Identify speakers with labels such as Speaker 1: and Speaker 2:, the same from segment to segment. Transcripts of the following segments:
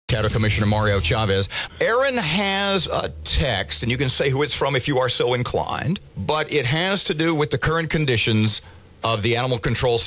Speaker 1: Caddo Commissioner Mario Chavez. Erin has a text, and you can say who it's from if you are so inclined, but it has to do with the current conditions of the animal control.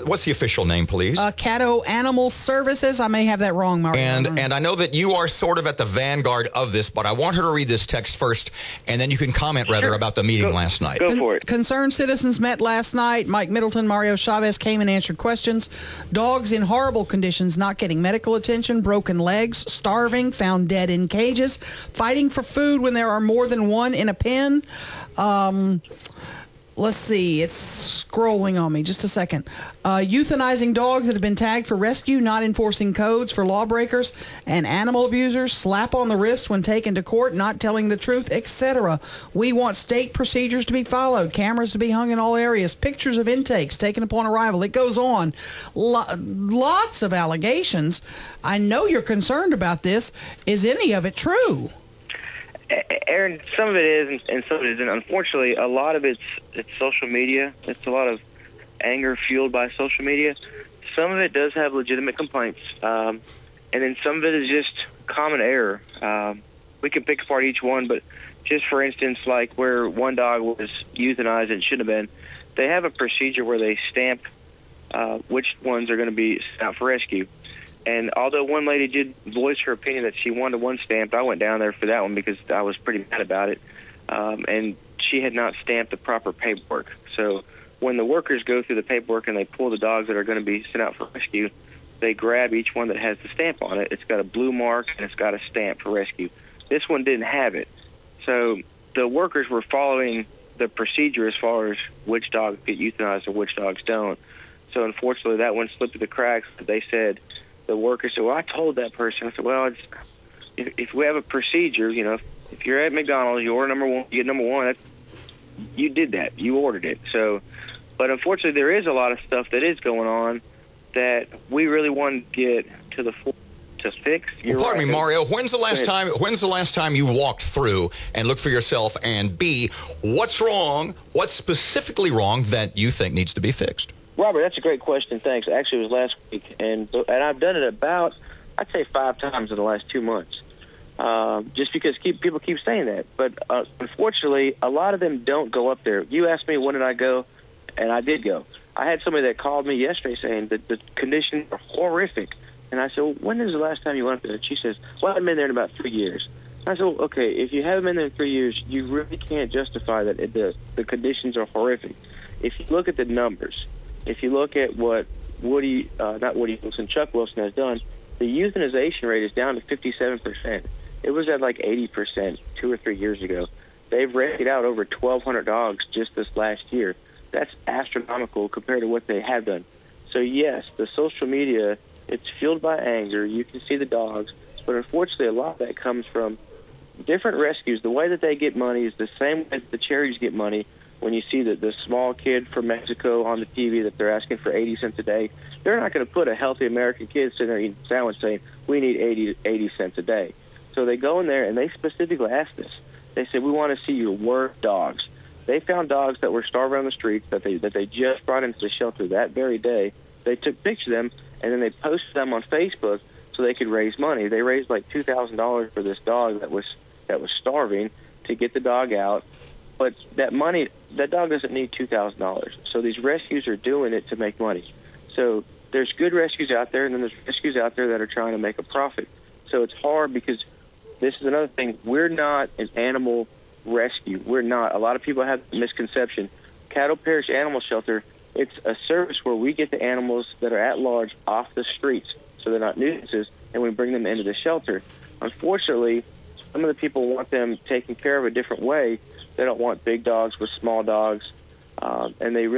Speaker 1: What's the official name, please?
Speaker 2: Caddo Animal Services. I may have that wrong, Mario.
Speaker 1: And I know that you are sort of at the vanguard of this, but I want her to read this text first, and then you can comment, rather, about the meeting last night.
Speaker 3: Go for it.
Speaker 2: Concerned citizens met last night. Mike Middleton, Mario Chavez came and answered questions. Dogs in horrible conditions, not getting medical attention, broken legs, starving, found dead in cages, fighting for food when there are more than one in a pen. Let's see. It's scrolling on me. Just a second. Euthanizing dogs that have been tagged for rescue, not enforcing codes for lawbreakers and animal abusers, slap on the wrist when taken to court, not telling the truth, etc. We want state procedures to be followed, cameras to be hung in all areas, pictures of intakes taken upon arrival. It goes on. Lots of allegations. I know you're concerned about this. Is any of it true?
Speaker 3: Erin, some of it is and some of it isn't. Unfortunately, a lot of it's social media. It's a lot of anger fueled by social media. Some of it does have legitimate complaints, and then some of it is just common error. We can pick apart each one, but just for instance, like where one dog was euthanized and shouldn't have been, they have a procedure where they stamp which ones are going to be sent out for rescue. And although one lady did voice her opinion that she wanted one stamped, I went down there for that one because I was pretty mad about it. And she had not stamped the proper paperwork. So when the workers go through the paperwork and they pull the dogs that are going to be sent out for rescue, they grab each one that has the stamp on it. It's got a blue mark and it's got a stamp for rescue. This one didn't have it. So the workers were following the procedure as far as which dogs get euthanized and which dogs don't. So unfortunately, that one slipped through the cracks. They said, the worker said, well, I told that person. I said, well, if we have a procedure, you know, if you're at McDonald's, you order number one, you get number one, you did that. You ordered it. So, but unfortunately, there is a lot of stuff that is going on that we really want to get to the full to fix.
Speaker 1: Well, pardon me, Mario. When's the last time you walked through and looked for yourself? And B, what's wrong? What's specifically wrong that you think needs to be fixed?
Speaker 3: Robert, that's a great question. Thanks. Actually, it was last week, and I've done it about, I'd say 5 times in the last 2 months, just because people keep saying that. But unfortunately, a lot of them don't go up there. You asked me when did I go, and I did go. I had somebody that called me yesterday saying that the conditions are horrific. And I said, well, when is the last time you went up there? And she says, well, I've been there in about 3 years. I said, well, okay, if you haven't been there in 3 years, you really can't justify that the conditions are horrific. If you look at the numbers, if you look at what Chuck Wilson has done, the euthanization rate is down to 57%. It was at like 80% 2 or 3 years ago. They've rescued out over 1,200 dogs just this last year. That's astronomical compared to what they have done. So, yes, the social media, it's fueled by anger. You can see the dogs. But unfortunately, a lot of that comes from different rescues. The way that they get money is the same way that the charities get money. When you see the small kid from Mexico on the TV that they're asking for 80 cents a day, they're not going to put a healthy American kid sitting there eating a sandwich saying, we need 80 cents a day. So they go in there, and they specifically ask this. They say, we want to see your work dogs. They found dogs that were starving on the streets that they just brought into the shelter that very day. They took pictures of them, and then they posted them on Facebook so they could raise money. They raised like $2,000 for this dog that was starving to get the dog out. But that money, that dog doesn't need $2,000. So these rescues are doing it to make money. So there's good rescues out there, and then there's rescues out there that are trying to make a profit. So it's hard because this is another thing. We're not an animal rescue. We're not. A lot of people have the misconception. Caddo Parish Animal Shelter, it's a service where we get the animals that are at large off the streets, so they're not nuisances, and we bring them into the shelter. Unfortunately, some of the people want them taken care of a different way. They don't want big dogs with small dogs, and they really